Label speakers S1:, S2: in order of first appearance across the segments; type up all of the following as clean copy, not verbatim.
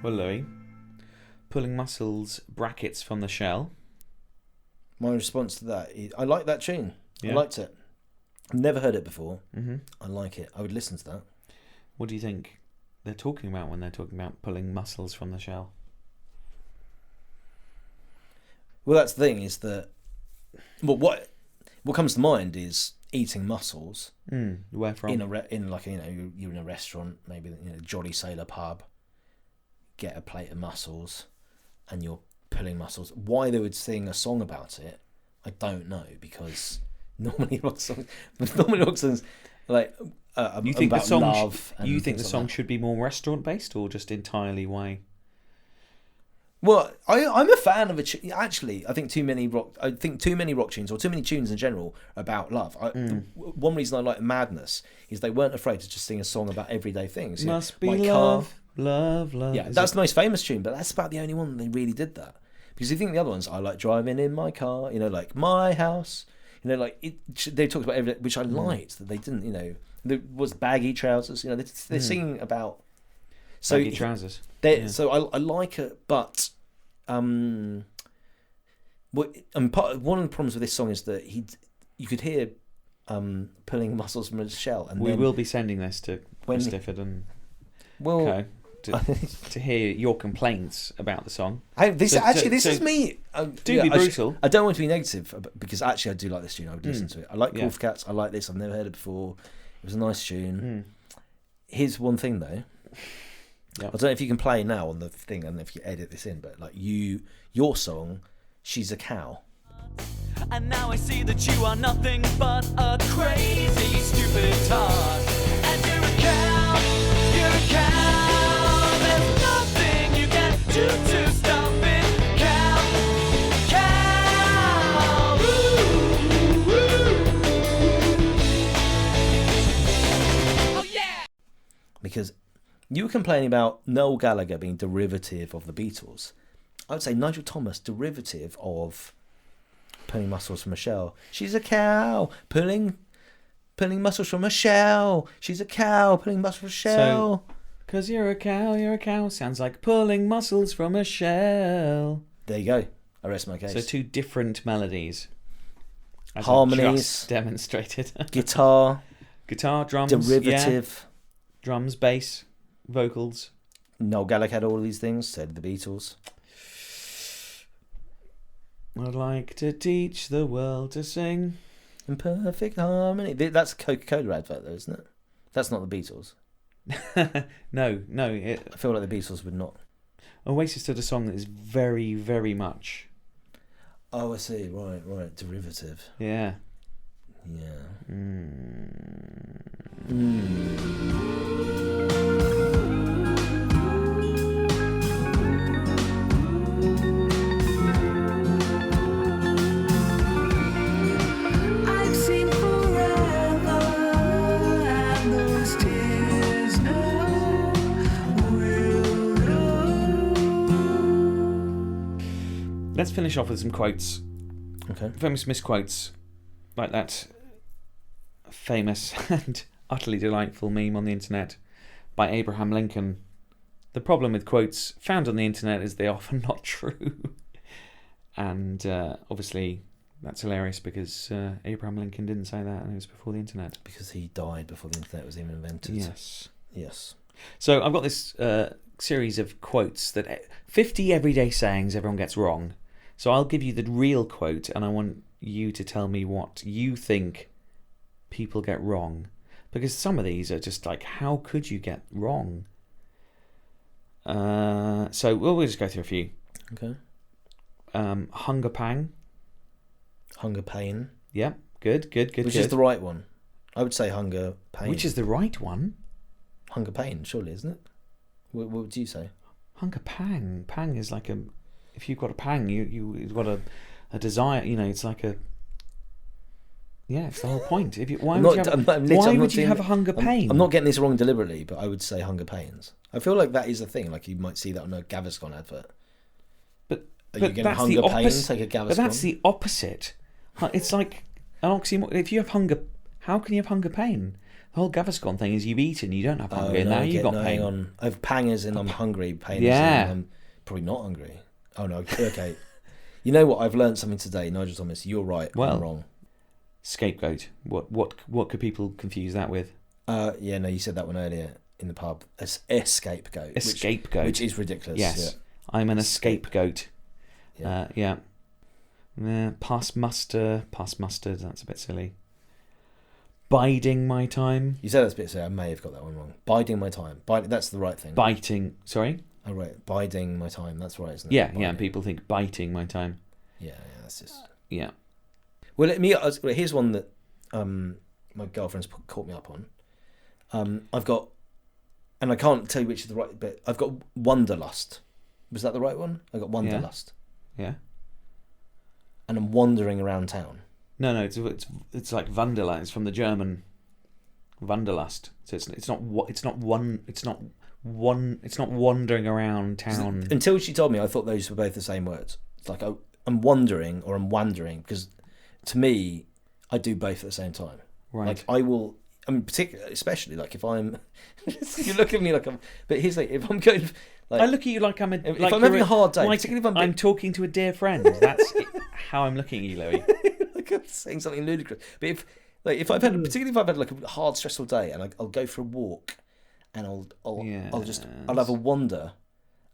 S1: Well, Louis, pulling muscles brackets from the shell.
S2: My response to that is, I like that tune.
S1: Yeah.
S2: I liked it. I've never heard it before.
S1: Mm-hmm.
S2: I like it. I would listen to that.
S1: What do you think they're talking about when they're talking about pulling muscles from the shell?
S2: Well, that's the thing, is that... Well, what comes to mind is eating mussels.
S1: Where from?
S2: You're in a restaurant, maybe Jolly Sailor pub, get a plate of mussels, and you're pulling mussels. Why they would sing a song about it, I don't know, because normally rock songs like
S1: you think
S2: about
S1: the song
S2: love.
S1: You think the
S2: like
S1: song
S2: that.
S1: should be more restaurant based, or just entirely why?
S2: Well, I'm a fan of actually. I think too many rock tunes, or too many tunes in general, are about love. One reason I like Madness is they weren't afraid to just sing a song about everyday things.
S1: Must be love, love.
S2: Yeah, that's the most famous tune, but that's about the only one they really did that. Because you think the other ones, I like driving in my car, like my house, they talked about everything, which I liked, that they didn't, there was baggy trousers, they're singing about
S1: baggy trousers.
S2: So I like it, but one of the problems with this song is that you could hear pulling muscles from his shell, and
S1: we will be sending this to Stifford and to hear your complaints about the song.
S2: This is me.
S1: Be brutal.
S2: I don't want to be negative, because actually I do like this tune. I would listen to it. I like Wolf Cats. I like this. I've never heard it before. It was a nice tune. Here's one thing though.
S1: Yep.
S2: I don't know if you can play now on the thing, and if you edit this in, but like your song, She's a Cow.
S3: And now I see that you are nothing but a crazy, stupid tart. And you're a cow, there's nothing you can do to stop it. Cow, ooh, ooh. Oh yeah!
S2: Because you were complaining about Noel Gallagher being derivative of the Beatles. I would say Nigel Thomas, derivative of pulling muscles from a shell. She's a cow, pulling muscles from a shell. She's a cow, pulling muscles from a shell.
S1: So, 'cause you're a cow, sounds like pulling muscles from a shell.
S2: There you go. I rest my case.
S1: So two different melodies. As
S2: harmonies.
S1: I've just demonstrated.
S2: Guitar,
S1: drums.
S2: derivative.
S1: Yeah. Drums, bass, vocals.
S2: Noel Gallagher had all these things, said the Beatles.
S1: I'd like to teach the world to sing
S2: in perfect harmony. That's a Coca-Cola advert though, isn't it? That's not the Beatles.
S1: No.
S2: I feel like the Beatles would not.
S1: Oasis did a song that is very, very much...
S2: Oh, I see. Right. Derivative.
S1: Yeah.
S2: Yeah.
S1: Let's finish off with some quotes.
S2: Okay.
S1: Famous misquotes, like that famous and utterly delightful meme on the internet by Abraham Lincoln. The problem with quotes found on the internet is they're often not true. And obviously that's hilarious because Abraham Lincoln didn't say that, and it was before the internet.
S2: Because he died before the internet was even invented. Yes.
S1: So I've got this series of quotes that 50 everyday sayings everyone gets wrong. So I'll give you the real quote, and I want you to tell me what you think people get wrong. Because some of these are just like, how could you get wrong? So we'll just go through a few.
S2: Okay.
S1: Hunger pang.
S2: Hunger pain.
S1: Yeah, good.
S2: Which is the right one? I would say hunger pain.
S1: Which is the right one?
S2: Hunger pain, surely, isn't it? What would you say?
S1: Hunger pang. Pang is like a... If you've got a pang, you've got a desire. It's like a... Yeah, it's the whole point. Why would you have a hunger pain?
S2: I'm not getting this wrong deliberately, but I would say hunger pains. I feel like that is a thing. Like you might see that on a Gaviscon advert.
S1: But
S2: are you getting hunger pain? Take a Gaviscon.
S1: But that's the opposite. It's like an oxymoron. If you have hunger, how can you have hunger pain? whole Gaviscon thing is you eat and you don't have hunger.
S2: Oh, no,
S1: Now you've got
S2: no,
S1: pain.
S2: hang on. I've pang as in I'm hungry. Pain
S1: Yeah.
S2: as in I'm probably not hungry. Oh no. Okay. You know what? I've learned something today, Nigel Thomas. You're right.
S1: Well,
S2: I'm wrong.
S1: Scapegoat. What could people confuse that with?
S2: Yeah, no, you said that one earlier in the pub. A scapegoat.
S1: A scapegoat.
S2: Which is ridiculous.
S1: Yes. I'm an scapegoat.
S2: Yeah.
S1: Yeah. Pass mustard. That's a bit silly. Biding my time.
S2: You said that's a bit silly. I may have got that one wrong. Biding my time. That's the right thing.
S1: Biting. Sorry?
S2: Oh, right. Biding my time. That's right, isn't it?
S1: Yeah,
S2: Biding.
S1: and people think biting my time.
S2: Yeah, that's just...
S1: Yeah.
S2: Well, here's one that my girlfriend's caught me up on. I've got... And I can't tell you which is the right bit. I've got Wanderlust. Was that the right one? I got Wanderlust.
S1: Yeah.
S2: And I'm wandering around town.
S1: No, it's like Wanderlust. It's from the German Wanderlust. So it's not wandering around town.
S2: Until she told me, I thought those were both the same words. It's like I'm wandering or I'm wandering, because to me, I do both at the same time.
S1: Right.
S2: Like I will. I mean, particularly, especially like if I'm. You look at me like I'm. But here's like if I'm going. Like,
S1: I look at you like I'm a.
S2: If
S1: like
S2: I'm having a hard day,
S1: like
S2: particularly if
S1: I'm talking to a dear friend. That's how I'm looking at you, Louis.
S2: like I'm saying something ludicrous. But if I've had, particularly if I've had like a hard, stressful day, and I'll go for a walk, and I'll have a wander,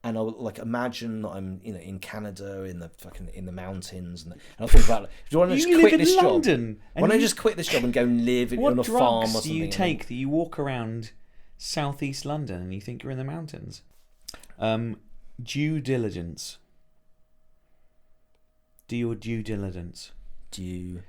S2: and I'll like imagine that I'm in Canada in the mountains, and I'll think about like, do I want to just quit this
S1: London,
S2: job? Why don't I just quit this job and go and live on a farm or something?
S1: What drugs do you take that you walk around southeast London and you think you're in the mountains? Due diligence. Do your due diligence.
S2: Due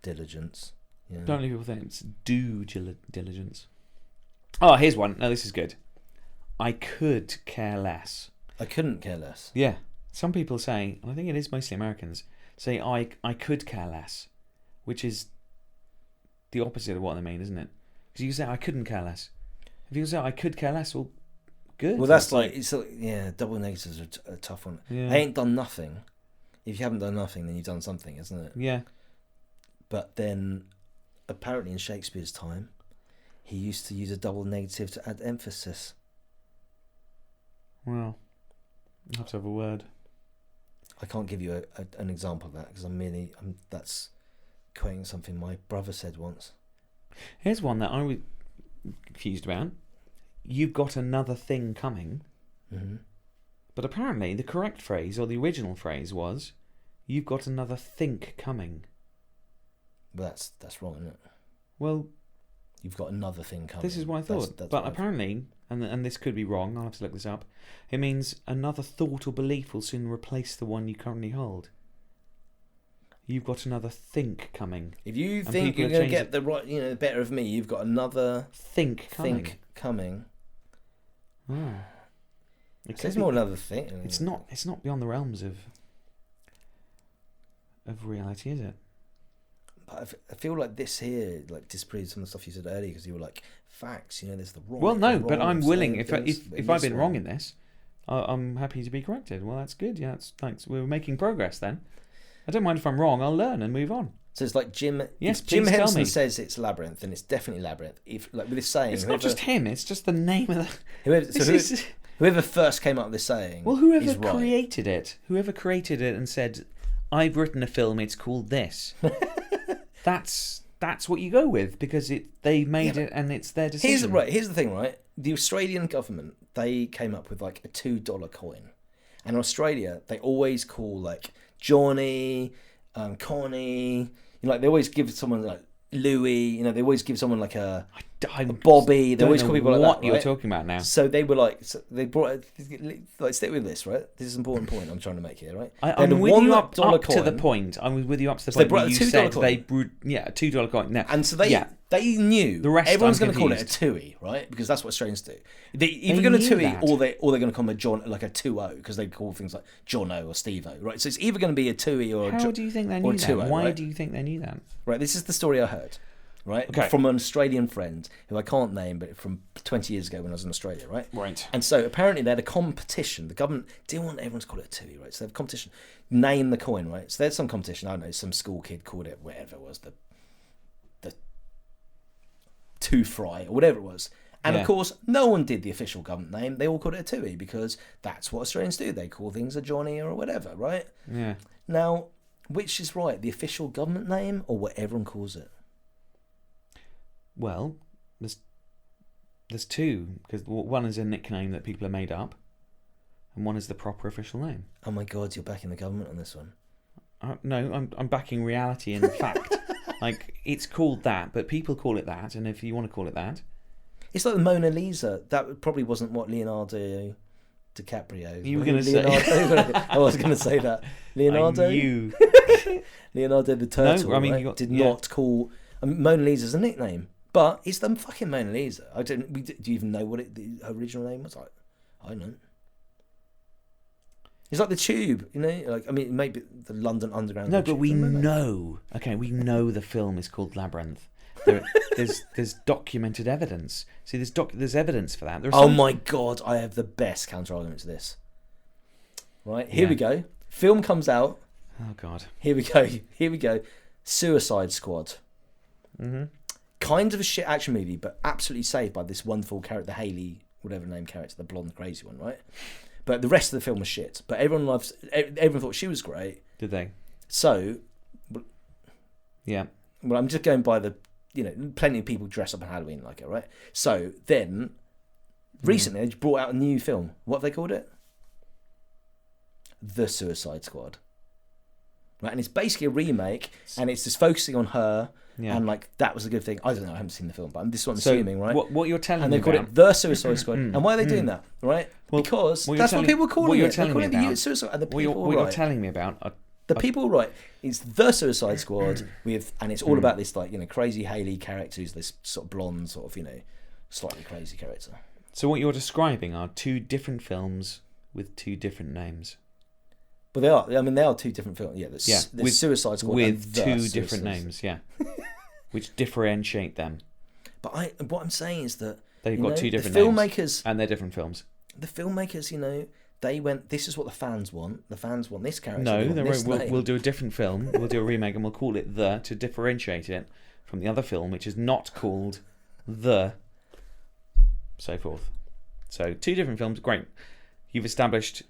S2: diligence. Yeah.
S1: Don't leave people think it's due diligence. Oh, here's one. No, this is good. I could care less.
S2: I couldn't care less.
S1: Yeah. Some people say, and I think it is mostly Americans, say I could care less, which is the opposite of what they mean, isn't it? Because you say I couldn't care less. If you say I could care less, well, good.
S2: Well, that's like double negatives are a tough one.
S1: Yeah.
S2: I ain't done nothing. If you haven't done nothing, then you've done something, isn't it?
S1: Yeah.
S2: But then, apparently in Shakespeare's time, he used to use a double negative to add emphasis.
S1: Well, I have to have a word.
S2: I can't give you an example of that because that's quoting something my brother said once.
S1: Here's one that I was confused about. You've got another thing coming.
S2: Mm-hmm.
S1: But apparently the correct phrase, or the original phrase, was, you've got another think coming.
S2: But that's wrong, isn't it?
S1: Well,
S2: you've got another thing coming.
S1: This is what I thought. But apparently, and this could be wrong, I'll have to look this up, it means another thought or belief will soon replace the one you currently hold. You've got another think coming.
S2: If you think you're going to get the right, the better of me, you've got another
S1: think
S2: coming.
S1: Oh.
S2: It's more another thing.
S1: It's not beyond the realms of reality, is it?
S2: But I feel like this here disproves some of the stuff you said earlier, because you were like, facts, there's the wrong.
S1: Well, no, but I'm willing. If I've been wrong
S2: in
S1: in this, I'm happy to be corrected. Well, that's good. Yeah, thanks. We're making progress then. I don't mind if I'm wrong. I'll learn and move on.
S2: So it's like Jim.
S1: Yes,
S2: Jim
S1: please tell
S2: Henson
S1: me.
S2: says it's labyrinth, and it's definitely labyrinth. If with this saying,
S1: it's not just him. It's just the name of the.
S2: Whoever first came up with this saying.
S1: Well, whoever
S2: is right.
S1: created it and said, "I've written a film. It's called this." That's what you go with, because they made it and it's their decision.
S2: Here's the thing, right? The Australian government, they came up with like a $2 coin, and in Australia they always call like Johnny, Connie, they always give someone like Louis, they always give someone like a Bobby. They always call people like that.
S1: What you're talking about now?
S2: So they were like, they brought stick with this, right? This is an important point I'm trying to make here, right?
S1: I'm with you up to the point. I was with you up to the point where you said they brewed a $2 coin. Now,
S2: and so they knew
S1: the rest.
S2: Everyone's going to call it a tui, right? Because that's what Australians do. They're either going to tui or they're going to call them a John, like a 2-0, because they call things like Jono or Steve-O, right? So it's either going to be a tui or
S1: How do you think they knew that? Why do you think they knew that?
S2: Right, this is the story I heard. Right,
S1: okay.
S2: From an Australian friend who I can't name, but from 20 years ago when I was in Australia, right?
S1: Right.
S2: And so apparently they had a competition. The government didn't want everyone to call it a tui, right? So they had a competition. Name the coin, right? So there's some competition. I don't know, some school kid called it whatever it was, the to fry or whatever it was. And
S1: Yeah.
S2: of course, no one did the official government name. They all called it a Tui because that's what Australians do. They call things a Johnny or whatever, right?
S1: Yeah.
S2: Now, which is right, the official government name or what everyone calls it?
S1: Well, there's two, because one is a nickname that people have made up, and one is the proper official name.
S2: Oh my God, you're backing the government on this one.
S1: No, I'm backing reality and fact. Like, it's called that, but people call it that, and if you want to call it that,
S2: It's like the Mona Lisa. That probably wasn't what Leonardo DiCaprio.
S1: You were going to say.
S2: I was going to say that. Leonardo.
S1: You.
S2: Leonardo the Turtle.
S1: No, I mean,
S2: right? Not call. I mean, Mona Lisa's a nickname, but it's the fucking Mona Lisa. I don't. Do you even know what the original name was? I don't. It's like the Tube, you know. Like, I mean, maybe the London Underground.
S1: No, but
S2: Tube,
S1: we
S2: I don't know.
S1: know. Okay, we know the film is called Labyrinth. There's documented evidence. See, there's evidence for that.
S2: Oh my God, I have the best counter argument to this. Right, here we go. Film comes out.
S1: Oh God.
S2: Here we go. Suicide Squad.
S1: Mm-hmm.
S2: Kind of a shit action movie, but absolutely saved by this wonderful character, the Hayley, whatever name character, the blonde crazy one, right? But the rest of the film was shit. But everyone thought she was great.
S1: Did they?
S2: So,
S1: Yeah.
S2: well, I'm just going by the, plenty of people dress up on Halloween like it, right? So then, recently they brought out a new film. What have they called it? The Suicide Squad. Right, and it's basically a remake, and it's just focusing on her, and like that was a good thing. I don't know, I haven't seen the film, but this is what I'm assuming, right?
S1: What you're telling
S2: and
S1: me
S2: they called
S1: about...
S2: it The Suicide Squad. And why are they doing that, right?
S1: Well,
S2: because
S1: what
S2: that's
S1: you're
S2: what people are calling
S1: what you're
S2: it. They're
S1: telling
S2: calling
S1: me
S2: it the
S1: about-
S2: Suicide, and the
S1: What
S2: people
S1: you're
S2: right.
S1: telling me about...
S2: The people right. It's The Suicide Squad and it's all about this crazy Hayley character who's this sort of blonde, sort of slightly crazy character.
S1: So what you're describing are two different films with two different names.
S2: But they are. I mean, they are two different films. Yeah, the
S1: with
S2: Suicide Squad
S1: with
S2: and the
S1: two
S2: Suicide
S1: different names. Yeah, which differentiate them.
S2: But what I'm saying is that
S1: They've got two different
S2: the
S1: names,
S2: filmmakers,
S1: and they're different films.
S2: The filmmakers, they went. This is what the fans want. The fans want this character.
S1: No,
S2: they want this name.
S1: we'll do a different film. We'll do a remake, and we'll call it The to differentiate it from the other film, which is not called The. So forth. So two different films. Great. You've established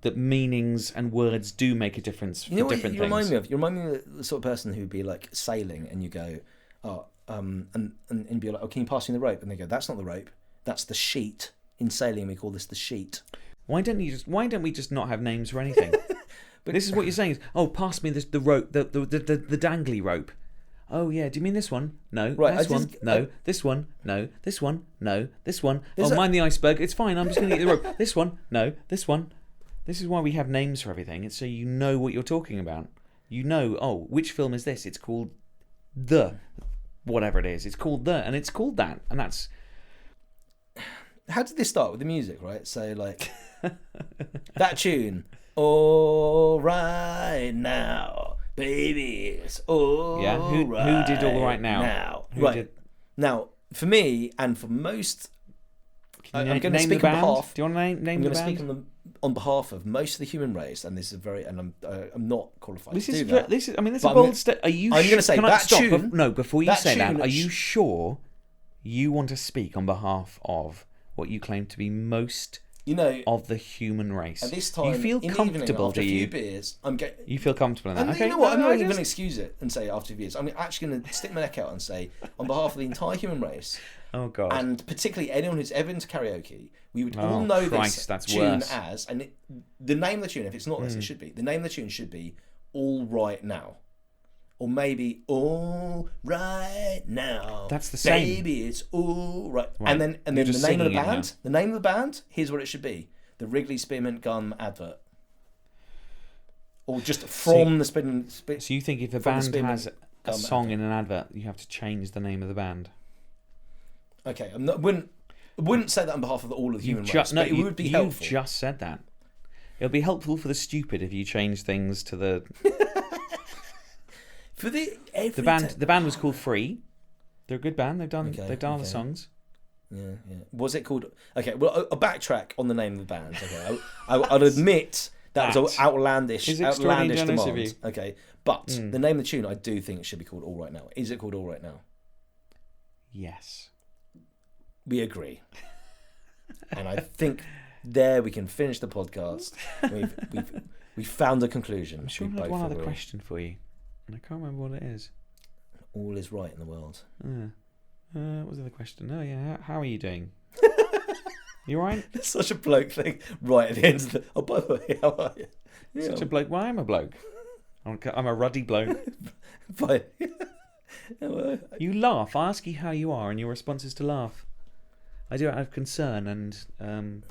S1: that meanings and words do make a difference for different things.
S2: You remind me of the sort of person who would be like sailing, and you go, and be like, oh, can you pass me the rope? And they go, that's not the rope, that's the sheet. In sailing, we call this the sheet.
S1: Why don't we just not have names for anything? But this is what you're saying is, oh, pass me the rope, the dangly rope. Oh yeah, do you mean this one? No.
S2: Right,
S1: This one? No. This one? No. This one? No. This one? Mind the iceberg. It's fine. I'm just going to get the rope. This one? No. This one? This is why we have names for everything. It's so you know what you're talking about. You know, oh, which film is this? It's called The whatever it is. It's called The, and it's called that, and that's.
S2: How did this start with the music, right? So like that tune, all right now, baby, it's all
S1: yeah. Who did all right now?
S2: Now, for me and for most, I'm going to
S1: name
S2: speak
S1: the
S2: on
S1: band?
S2: behalf.
S1: Do you want to name
S2: I'm
S1: the
S2: going to
S1: band?
S2: speak on behalf of most of the human race, and this is I'm not qualified
S1: This
S2: to
S1: is
S2: do that.
S1: this is. I mean, this is
S2: But
S1: a bold step. Are you?
S2: I'm going to say
S1: can I
S2: that
S1: stop?
S2: tune.
S1: No, before you
S2: that
S1: say that,
S2: tune-
S1: are you sure you want to speak on behalf of what you claim to be most of the human race?
S2: At this time,
S1: you feel
S2: in the
S1: comfortable,
S2: evening, after
S1: do
S2: a few
S1: you?
S2: beers, I'm getting.
S1: You feel comfortable in that?
S2: And
S1: Okay.
S2: you know what? I'm not even
S1: just-
S2: going to excuse it and say after a few beers. I'm actually going to stick my neck out and say, on behalf of the entire human race,
S1: Oh God.
S2: and particularly anyone who's ever been to karaoke, we would all
S1: Oh,
S2: know
S1: Christ,
S2: this
S1: that's
S2: tune
S1: worse.
S2: as, and the name of the tune, if it's not this, it should be. The name of the tune should be All Right Now. Or maybe All Right Now.
S1: That's the same.
S2: Baby, it's all right.
S1: Right.
S2: And then
S1: You're
S2: the
S1: just
S2: name of the
S1: singing it now.
S2: band. The name of the band, here's what it should be. The Wrigley Spearmint Gum advert. Or just from the Spearmint...
S1: So you think if a
S2: from the
S1: band
S2: Spearmint
S1: has a
S2: Gum
S1: song
S2: advert.
S1: in an advert, you have to change the name of the band?
S2: Okay, I wouldn't say that on behalf of all of the human race,
S1: No,
S2: but it would be helpful.
S1: You just said that. It'll be helpful for the stupid if you change things to the
S2: For the
S1: band. The band was called Free. They're a good band. They've done all the
S2: okay.
S1: songs.
S2: Yeah. Was it called? Okay, well, I'll backtrack on the name of the band. Okay, I'll admit that was an outlandish
S1: Extraordinary
S2: demand.
S1: of you.
S2: Okay, but the name of the tune, I do think it should be called All Right Now. Is it called All Right Now?
S1: Yes.
S2: We agree. And I think there we can finish the podcast. We've found a conclusion.
S1: I'm sure I had one other question for you, and I can't remember what it is.
S2: All is right in the world.
S1: What was the other question? Oh yeah, how are you doing? You all right?
S2: It's such a bloke thing right at the end of the... Oh, by the way, how are you? Yeah.
S1: Such a bloke. Well, I'm a bloke. I'm a ruddy bloke.
S2: But,
S1: You laugh. I ask you how you are, and your response is to laugh. I do it out of concern and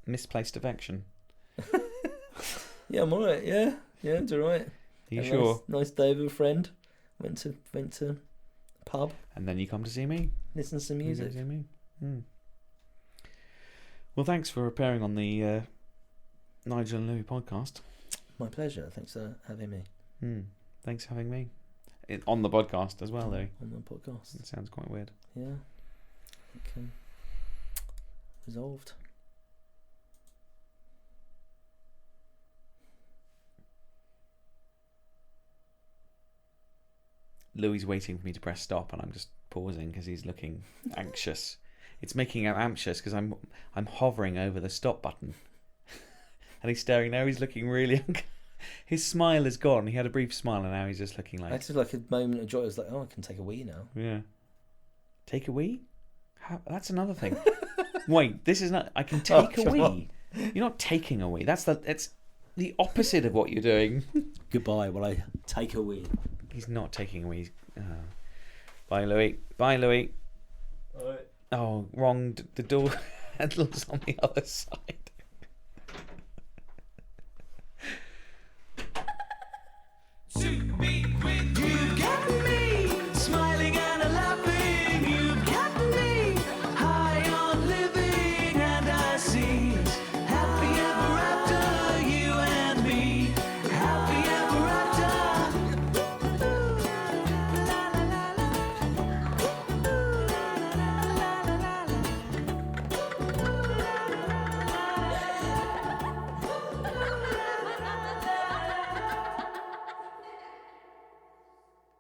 S1: misplaced affection.
S2: yeah, I'm alright. Yeah, it's alright.
S1: Are you sure?
S2: Nice day with a friend. Went to a pub.
S1: And then you come to see me.
S2: Listen to some music.
S1: You come to see me. Well, thanks for appearing on the Nigel and Louis podcast.
S2: My pleasure. Thanks for having me.
S1: Thanks for having me. On the podcast as well, though.
S2: On the podcast.
S1: It sounds quite weird.
S2: Yeah. Okay. Resolved.
S1: Louis waiting for me to press stop, and I'm just pausing because he's looking anxious. It's making him anxious because I'm hovering over the stop button, and he's staring now. He's looking really. His smile is gone. He had a brief smile, and now he's just looking like.
S2: Actually, like a moment of joy. I was like, "Oh, I can take a wee now."
S1: Yeah. Take a wee? That's another thing. Wait, this is not. I can take a wee. On. You're not taking a wee. It's the opposite of what you're doing.
S2: Goodbye. While I take a wee.
S1: He's not taking a wee. Bye, Louis. Bye, Louis.
S2: All right.
S1: Oh, wrong. The door handle's on the other side.